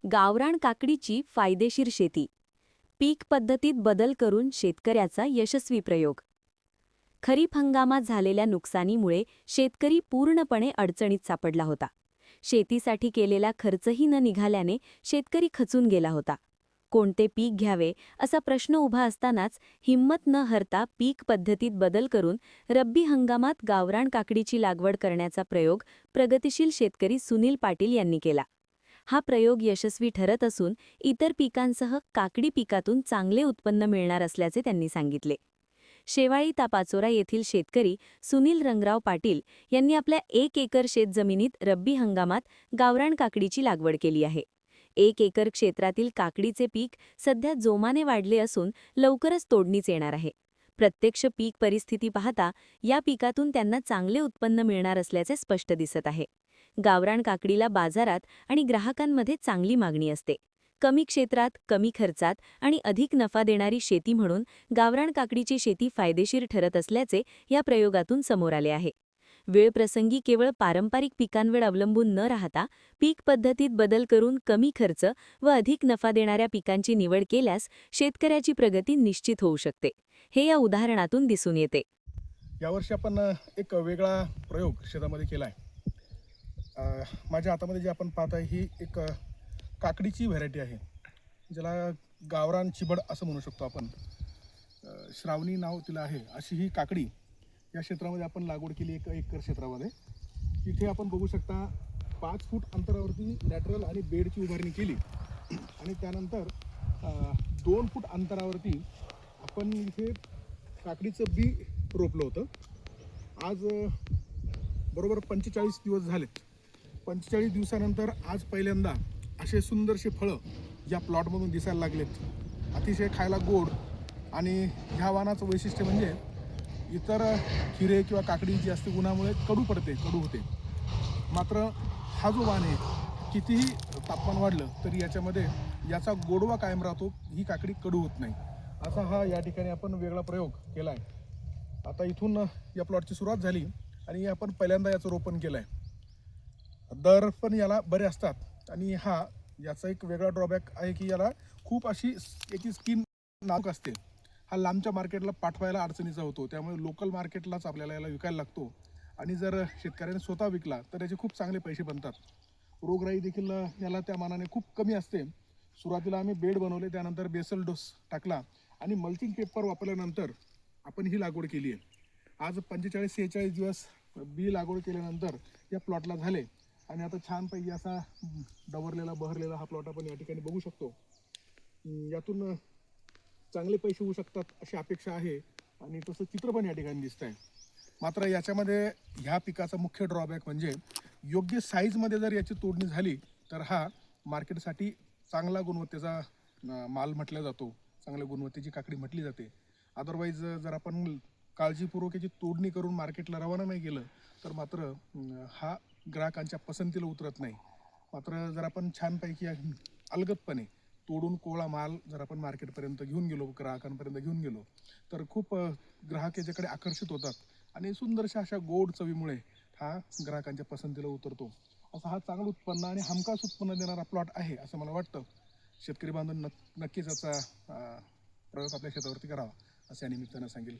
गावरान काकडीची फायदेशीर शेती. पीक पद्धतीत बदल करून शेतकऱ्याचा यशस्वी प्रयोग. खरीप हंगामात झालेल्या नुकसानीमुळे शेतकरी पूर्णपणे अडचणीत सापडला होता. शेतीसाठी केलेला खर्चही न निघाल्याने शेतकरी खचून गेला होता. कोणते पीक घ्यावे असा प्रश्न उभा असतानाच हिंमत न हरता पीक पद्धतीत बदल करून रब्बी हंगामात गावरान काकडीची लागवड करण्याचा प्रयोग प्रगतिशील शेतकरी सुनील पाटील यांनी केला. हा प्रयोग यशस्वी ठरत असून इतर पिकांसह काकडी पिकातून चांगले उत्पन्न मिळणार असल्याचे त्यांनी सांगितले. शेवाळी तापाचोरा येथील शेतकरी सुनील रंगराव पाटील यांनी आपल्या 1 एकर शेतजमिनीत रब्बी हंगामात गावरान काकडीची लागवड केली आहे. 1 एकर क्षेत्रातील काकडीचे पीक सध्या जोमाने वाढले असून लवकरच तोडणीच येणार आहे. प्रत्यक्ष पीक परिस्थिती पाहता या पिकातून त्यांना चांगले उत्पन्न मिळणार असल्याचे स्पष्ट दिसत आहे. गावरान काकडीला बाजारात आणि ग्राहकांमध्ये चांगली मागणी असते. कमी क्षेत्रात, कमी खर्चात आणि अधिक नफा देणारी शेती म्हणून गावरान काकडीची शेती फायदेशीर ठरत असल्याचे या प्रयोगातून समोर आले आहे. वेळप्रसंगी केवळ पारंपरिक पिकांवर अवलंबून न राहता पीक पद्धतीत बदल करून कमी खर्च व अधिक नफा देणाऱ्या पिकांची निवड केल्यास शेतकऱ्याची प्रगती निश्चित होऊ शकते, हे या उदाहरणातून दिसून येते. यावर्षी आपण एक वेगळा प्रयोग शेतामध्ये केला आहे. माझ्या हातामध्ये जे आपण पाहत आहे ही एक काकडीची व्हरायटी आहे, ज्याला गावरान चिबड असं म्हणू शकतो आपण. श्रावणी नाव तिला आहे. अशी ही काकडी या क्षेत्रामध्ये आपण लागवड केली 1 एकर क्षेत्रामध्ये. तिथे आपण बघू शकता 5 फूट अंतरावरती लॅटरल आणि बेडची उभारणी केली आणि त्यानंतर 2 फूट अंतरावरती आपण इथे काकडीचं बी रोपलं होतं. आज बरोबर 45 दिवस झालेत. 45 दिवसानंतर आज पहिल्यांदा असे सुंदरसे फळं या प्लॉटमधून दिसायला लागलेत. अतिशय खायला गोड आणि ह्या वाणाचं वैशिष्ट्य म्हणजे इतर खिरे किंवा काकडी जी असते उन्हामुळे कडू होते. मात्र हा जो वाण आहे कितीही तापमान वाढलं तरी याच्यामध्ये याचा गोडवा कायम राहतो. ही काकडी कडू होत नाही. असा हा या ठिकाणी आपण वेगळा प्रयोग केला आहे. आता इथून या प्लॉटची सुरुवात झाली आणि आपण पहिल्यांदा याचं रोपण केलं आहे. दर पण याला बरे असतात आणि याचा एक वेगळा ड्रॉबॅक आहे की याला खूप अशी याची स्किन नाजूक असते. हा लांबच्या मार्केटला पाठवायला अडचणीचा होतो. त्यामुळे लोकल मार्केटलाच आपल्याला याला विकायला लागतो आणि जर शेतकऱ्याने स्वतः विकला तर याचे खूप चांगले पैसे बनतात. रोगराई देखील याला त्या मानाने खूप कमी असते. सुरुवातीला आम्ही बेड बनवले, त्यानंतर बेसल डोस टाकला आणि मल्चिंग पेपर वापरल्यानंतर आपण ही लागवड केली आहे. आज 45-46 दिवस बी लागवड केल्यानंतर या प्लॉटला झाले आणि आता छानपैकी असा बहरलेला हा प्लॉट आपण या ठिकाणी बघू शकतो. यातून चांगले पैसे होऊ शकतात अशी अपेक्षा आहे आणि तसं चित्र पण या ठिकाणी दिसत आहे. मात्र याच्यामध्ये ह्या पिकाचा मुख्य ड्रॉबॅक म्हणजे योग्य साईजमध्ये जर याची तोडणी झाली तर हा मार्केटसाठी चांगला गुणवत्तेचा माल म्हटला जातो, चांगल्या गुणवत्तेची काकडी म्हटली जाते. अदरवाईज जर आपण काळजीपूर्वक याची तोडणी करून मार्केटला रवाना नाही केलं तर मात्र हा ग्राहकांच्या पसंतीला उतरत नाही. मात्र जर आपण छानपैकी अलगदपणे तोडून कोवळा माल जर आपण मार्केटपर्यंत घेऊन गेलो, ग्राहकांपर्यंत घेऊन गेलो तर खूप ग्राहक याच्याकडे आकर्षित होतात आणि सुंदरशा अशा गोड चवीमुळे हा ग्राहकांच्या पसंतीला उतरतो. असा हा चांगलं उत्पन्न आणि हमखास उत्पन्न देणारा प्लॉट आहे असं मला वाटतं. शेतकरी बांधव नक्कीच याचा प्रयोग आपल्या शेतावरती करावा असं या निमित्तानं सांगेल.